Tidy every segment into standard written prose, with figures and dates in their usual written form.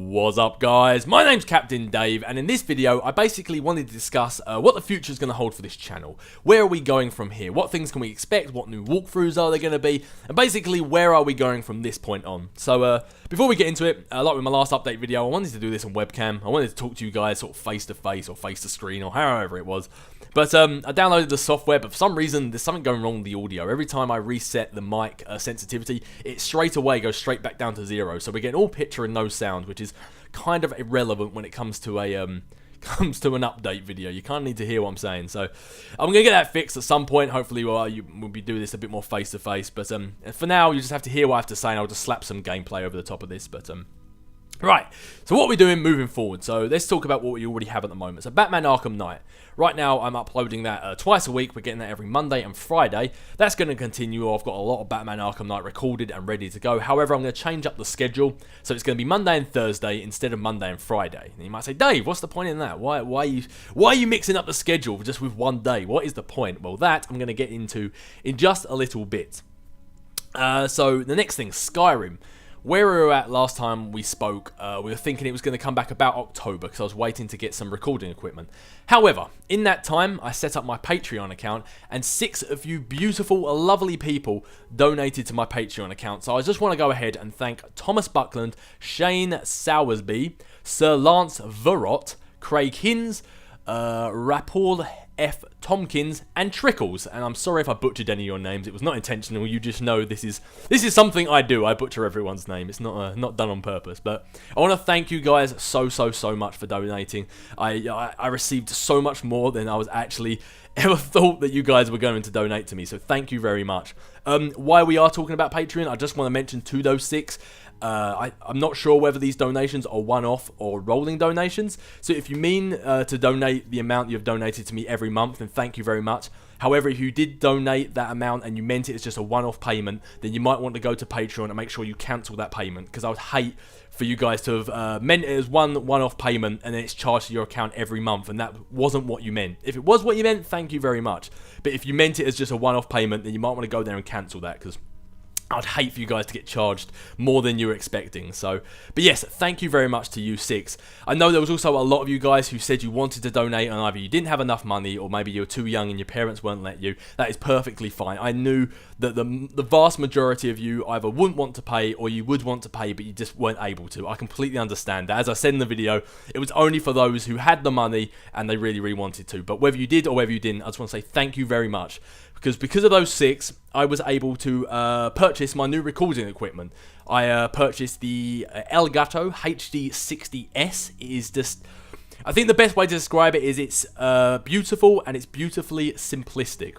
What's up, guys? My name's Captain Dave, and in this video I basically wanted to discuss what the future is going to hold for this channel. Where are we going from here? What things can we expect? What new walkthroughs are there going to be? And basically, where are we going from this point on? So before we get into it, like with my last update video, I wanted to do this on webcam. I wanted to talk to you guys sort of face to face or face to screen or however it was. But I downloaded the software, but for some reason there's something going wrong with the audio. Every time I reset the mic sensitivity, it straight away goes straight back down to 0. So we're getting all picture and no sound, which is kind of irrelevant when it comes to a an update video. You kind of need to hear what I'm saying. So I'm gonna get that fixed at some point. Hopefully, we'll be doing this a bit more face to face. But for now, you just have to hear what I have to say, and I'll just slap some gameplay over the top of this. But right, so what we're doing moving forward. So let's talk about what we already have at the moment. So Batman Arkham Knight. Right now, I'm uploading that twice a week. We're getting that every Monday and Friday. That's going to continue. I've got a lot of Batman Arkham Knight recorded and ready to go. However, I'm going to change up the schedule. So it's going to be Monday and Thursday instead of Monday and Friday. And you might say, Dave, what's the point in that? Why are you mixing up the schedule just with one day? What is the point? Well, that I'm going to get into in just a little bit. So the next thing, Skyrim. Where we were at last time we spoke, we were thinking it was going to come back about October because I was waiting to get some recording equipment. However, in that time, I set up my Patreon account and 6 of you beautiful, lovely people donated to my Patreon account. So I just want to go ahead and thank Thomas Buckland, Shane Sowersby, Sir Lance Verrott, Craig Hinz, Rappaul F. Tompkins, and Trickles. And I'm sorry if I butchered any of your names. It was not intentional. You just know this is something I do. I butcher everyone's name. It's not done on purpose. But I want to thank you guys so much for donating. I received so much more than I was actually ever thought that you guys were going to donate to me. So thank you very much. Why we are talking about Patreon, I just want to mention to those 6. I'm not sure whether these donations are one-off or rolling donations. So if you mean to donate the amount you've donated to me every month, then thank you very much. However, if you did donate that amount and you meant it as just a one-off payment, then you might want to go to Patreon and make sure you cancel that payment, because I would hate for you guys to have meant it as one-off payment and then it's charged to your account every month, and that wasn't what you meant. If it was what you meant, thank you very much. But if you meant it as just a one-off payment, then you might want to go there and cancel that, because I'd hate for you guys to get charged more than you were expecting. So, but yes, thank you very much to you 6. I know there was also a lot of you guys who said you wanted to donate and either you didn't have enough money or maybe you were too young and your parents won't let you. That is perfectly fine. I knew that the vast majority of you either wouldn't want to pay or you would want to pay but you just weren't able to. I completely understand that. As I said in the video, it was only for those who had the money and they really wanted to. But whether you did or whether you didn't, I just want to say thank you very much. Because of those 6, I was able to purchase my new recording equipment. I purchased the Elgato HD60S. It is just, I think the best way to describe it is it's beautiful and it's beautifully simplistic.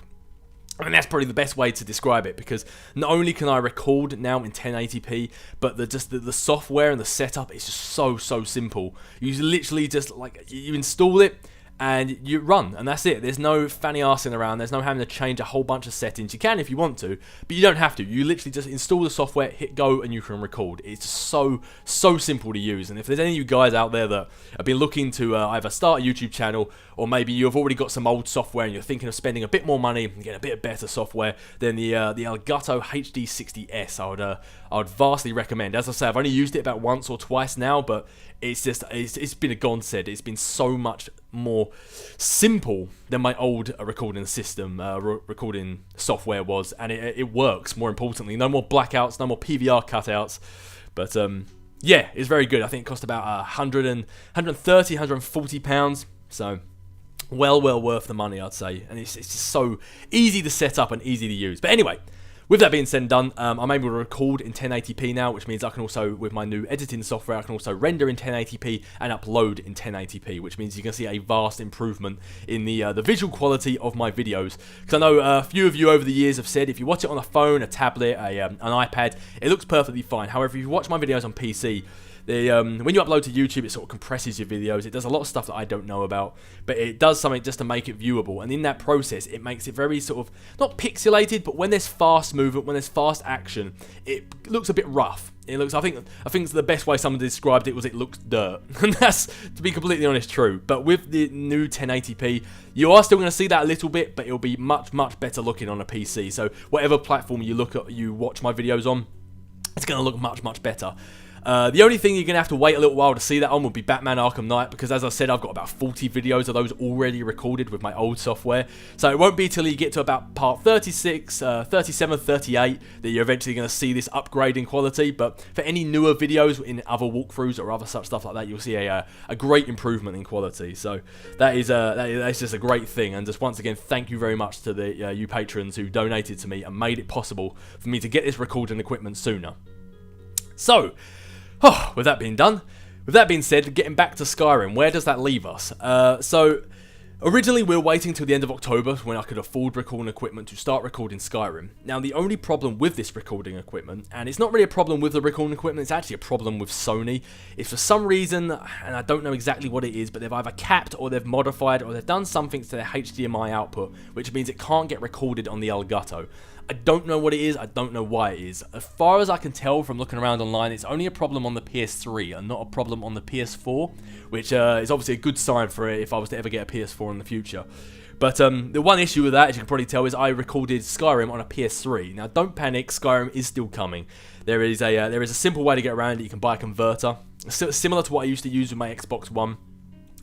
And that's probably the best way to describe it, because not only can I record now in 1080p, but the software and the setup is just so simple. You literally just you install it and you run, and that's it. There's no fanny arsing around. There's no having to change a whole bunch of settings. You can if you want to, but you don't have to. You literally just install the software, hit go, and you can record. It's just so simple to use. And if there's any of you guys out there that have been looking to either start a YouTube channel, or maybe you've already got some old software and you're thinking of spending a bit more money and getting a bit better software, then the Elgato HD60S I would vastly recommend. As I say, I've only used it about once or twice now, but it's been a godsend. It's been so much more simple than my old recording system, recording software was, and it works. More importantly, no more blackouts, no more PVR cutouts. But yeah, it's very good. I think it cost about 130, 140 pounds. So well worth the money, I'd say. And it's just so easy to set up and easy to use. But anyway, with that being said and done, I'm able to record in 1080p now, which means I can also, with my new editing software, I can also render in 1080p and upload in 1080p, which means you can see a vast improvement in the visual quality of my videos. Because I know a few of you over the years have said if you watch it on a phone, a tablet, an iPad, it looks perfectly fine. However, if you watch my videos on PC, when you upload to YouTube, it sort of compresses your videos. It does a lot of stuff that I don't know about, but it does something just to make it viewable. And in that process, it makes it very sort of, not pixelated, but when there's fast movement, when there's fast action, it looks a bit rough. It looks, I think the best way someone described it was it looks dirt. And that's, to be completely honest, true. But with the new 1080p, you are still going to see that a little bit, but it'll be much better looking on a PC. So whatever platform you watch my videos on, it's going to look much better. The only thing you're going to have to wait a little while to see that on will be Batman Arkham Knight, because as I said, I've got about 40 videos of those already recorded with my old software. So it won't be till you get to about part 36, 37, 38 that you're eventually going to see this upgrade in quality. But for any newer videos in other walkthroughs or other such stuff like that, you'll see a great improvement in quality. So that's just a great thing. And just once again, thank you very much to the you patrons who donated to me and made it possible for me to get this recording equipment sooner. So, with that being said, getting back to Skyrim, where does that leave us? So, originally we were waiting till the end of October when I could afford recording equipment to start recording Skyrim. Now, the only problem with this recording equipment, and it's not really a problem with the recording equipment, it's actually a problem with Sony, is for some reason, and I don't know exactly what it is, but they've either capped or they've modified or they've done something to their HDMI output, which means it can't get recorded on the Elgato. I don't know what it is, I don't know why it is. As far as I can tell from looking around online, it's only a problem on the PS3 and not a problem on the PS4, which is obviously a good sign for it if I was to ever get a PS4 in the future. But the one issue with that, as you can probably tell, is I recorded Skyrim on a PS3. Now, don't panic, Skyrim is still coming. There is a simple way to get around it. You can buy a converter, similar to what I used to use with my Xbox One.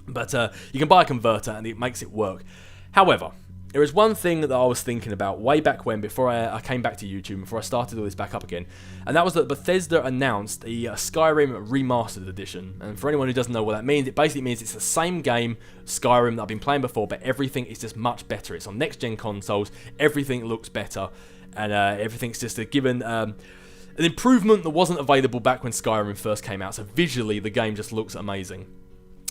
But you can buy a converter and it makes it work. However, there is one thing that I was thinking about way back when, before I came back to YouTube, before I started all this back up again, and that was that Bethesda announced the Skyrim Remastered Edition. And for anyone who doesn't know what that means, it basically means it's the same game, Skyrim, that I've been playing before, but everything is just much better. It's on next-gen consoles, everything looks better, and everything's just given an improvement that wasn't available back when Skyrim first came out. So visually, the game just looks amazing.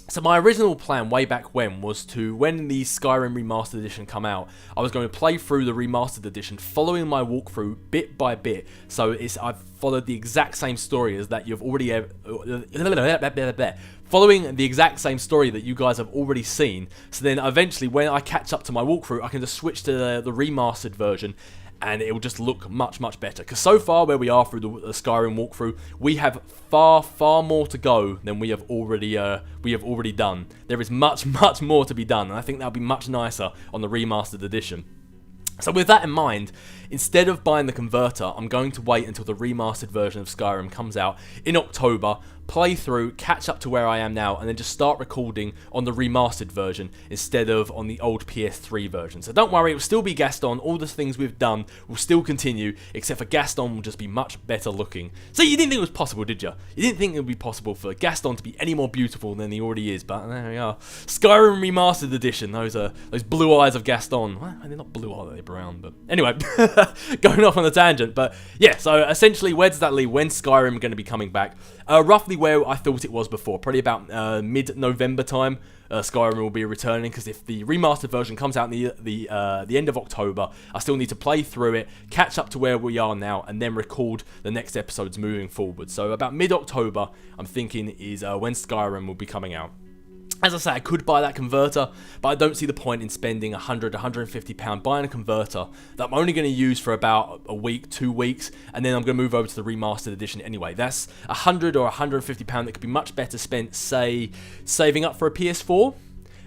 So my original plan way back when was to, when the Skyrim Remastered Edition come out, I was going to play through the Remastered Edition, following my walkthrough bit by bit. So I've followed the exact same story as that you've already following the exact same story that you guys have already seen. So then eventually, when I catch up to my walkthrough, I can just switch to the remastered version, and it will just look much, much better. Because so far, where we are through the Skyrim walkthrough, we have far, far more to go than we have already done. There is much, much more to be done, and I think that'll be much nicer on the remastered edition. So with that in mind, instead of buying the converter, I'm going to wait until the remastered version of Skyrim comes out in October, play through, catch up to where I am now, and then just start recording on the remastered version instead of on the old PS3 version. So don't worry, it will still be Gaston. All the things we've done will still continue, except for Gaston will just be much better looking. So you didn't think it was possible, did you? You didn't think it would be possible for Gaston to be any more beautiful than he already is, but there we are. Skyrim Remastered Edition, those blue eyes of Gaston. Well, they're not blue eyes, they're brown, but anyway, going off on a tangent. But yeah, so essentially, where does that leave? When's Skyrim going to be coming back? Roughly where I thought it was before, probably about mid-November time. Skyrim will be returning, because if the remastered version comes out in the end of October, I still need to play through it, catch up to where we are now, and then record the next episodes moving forward. So about mid-October, I'm thinking, is when Skyrim will be coming out. As I say, I could buy that converter, but I don't see the point in spending £100, £150 buying a converter that I'm only going to use for about a week, 2 weeks, and then I'm going to move over to the remastered edition anyway. That's £100 or £150 that could be much better spent, say, saving up for a PS4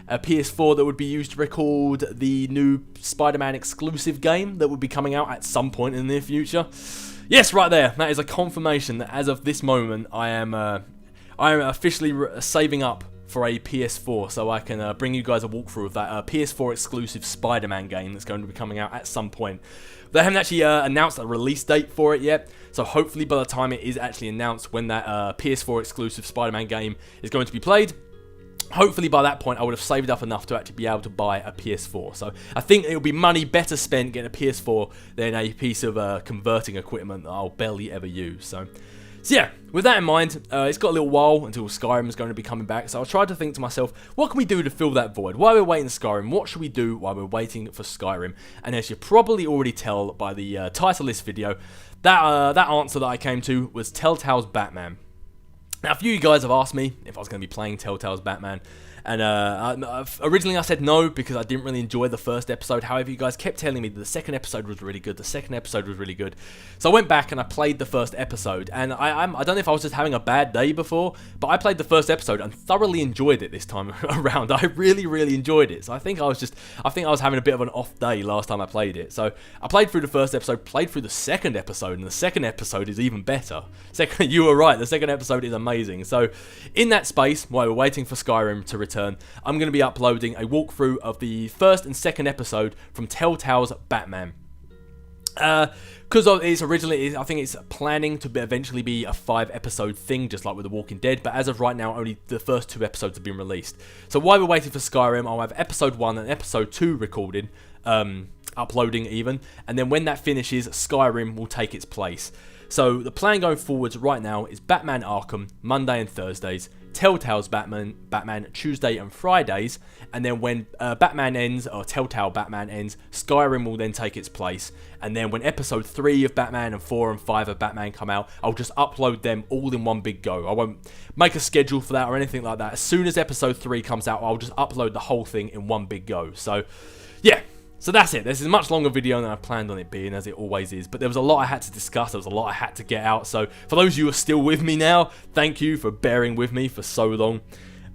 that would be used to record the new Spider-Man exclusive game that would be coming out at some point in the near future. Yes, right there. That is a confirmation that as of this moment, I am officially saving up for a PS4, so I can bring you guys a walkthrough of that PS4 exclusive Spider-Man game that's going to be coming out at some point. They haven't actually announced a release date for it yet, so hopefully by the time it is actually announced when that PS4 exclusive Spider-Man game is going to be played, hopefully by that point I would have saved up enough to actually be able to buy a PS4. So I think it will be money better spent getting a PS4 than a piece of converting equipment that I'll barely ever use. So yeah, with that in mind, it's got a little while until Skyrim is going to be coming back, so I tried to think to myself, what can we do to fill that void? While we're waiting for Skyrim, what should we do while we're waiting for Skyrim? And as you probably already tell by the title of this video, that answer that I came to was Telltale's Batman. Now, a few of you guys have asked me if I was going to be playing Telltale's Batman, and originally I said no because I didn't really enjoy the first episode. However, you guys kept telling me that the second episode was really good. So I went back and I played the first episode, and I don't know if I was just having a bad day before, but I played the first episode and thoroughly enjoyed it this time around. I really enjoyed it. So I think I was having a bit of an off day last time I played it. So I played through the first episode, played through the second episode, and the second episode is even better. You were right, the second episode is amazing. So in that space, while we're waiting for Skyrim to return, I'm going to be uploading a walkthrough of the first and second episode from Telltale's Batman. Because it's originally, I think it's planning to eventually be a 5-episode thing, just like with The Walking Dead, but as of right now, only the first 2 episodes have been released. So while we're waiting for Skyrim, I'll have episode 1 and episode 2 recorded, uploading even, and then when that finishes, Skyrim will take its place. So the plan going forwards right now is Batman Arkham, Monday and Thursdays, Telltale's Batman Tuesday and Fridays, and then when Batman ends, or Telltale Batman ends, Skyrim will then take its place, and then when episode 3 of Batman and 4 and 5 of Batman come out, I'll just upload them all in one big go. I won't make a schedule for that or anything like that. As soon as episode 3 comes out, I'll just upload the whole thing in one big go. So, yeah. So that's it. This is a much longer video than I planned on it being, as it always is. But there was a lot I had to discuss. There was a lot I had to get out. So for those of you who are still with me now, thank you for bearing with me for so long.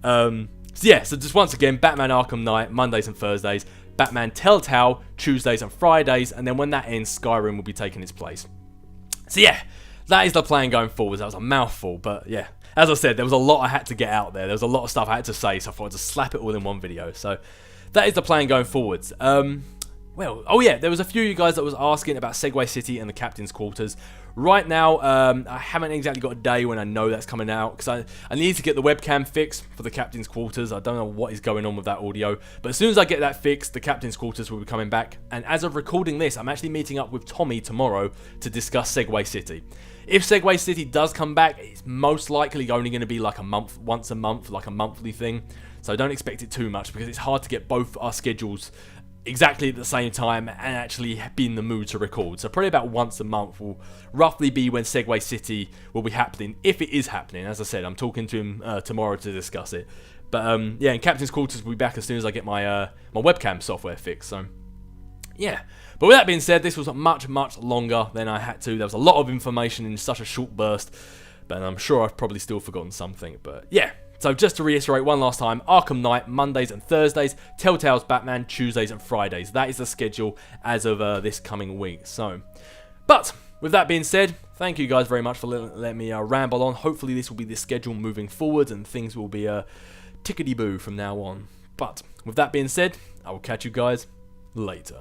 So just once again, Batman Arkham Knight, Mondays and Thursdays. Batman Telltale, Tuesdays and Fridays. And then when that ends, Skyrim will be taking its place. So yeah, that is the plan going forward. That was a mouthful, but yeah. As I said, there was a lot I had to get out there. There was a lot of stuff I had to say, so I thought I'd just slap it all in one video. So that is the plan going forwards. There was a few of you guys that was asking about Segway City and the Captain's Quarters. Right now, I haven't exactly got a day when I know that's coming out, because I need to get the webcam fixed for the Captain's Quarters. I don't know what is going on with that audio, but as soon as I get that fixed, the Captain's Quarters will be coming back. And as of recording this, I'm actually meeting up with Tommy tomorrow to discuss Segway City. If Segway City does come back, it's most likely only going to be like once a month, like a monthly thing. So don't expect it too much, because it's hard to get both our schedules exactly at the same time and actually be in the mood to record. So probably about once a month will roughly be when Segway City will be happening, if it is happening. As I said, I'm talking to him tomorrow to discuss it. But yeah, and Captain's Quarters will be back as soon as I get my my webcam software fixed. So yeah. But with that being said, this was much longer than I had to. There was a lot of information in such a short burst, but I'm sure I've probably still forgotten something. But yeah. So just to reiterate one last time, Arkham Knight, Mondays and Thursdays, Telltale's Batman, Tuesdays and Fridays. That is the schedule as of this coming week. But with that being said, thank you guys very much for letting me ramble on. Hopefully this will be the schedule moving forward and things will be tickety-boo from now on. But with that being said, I will catch you guys later.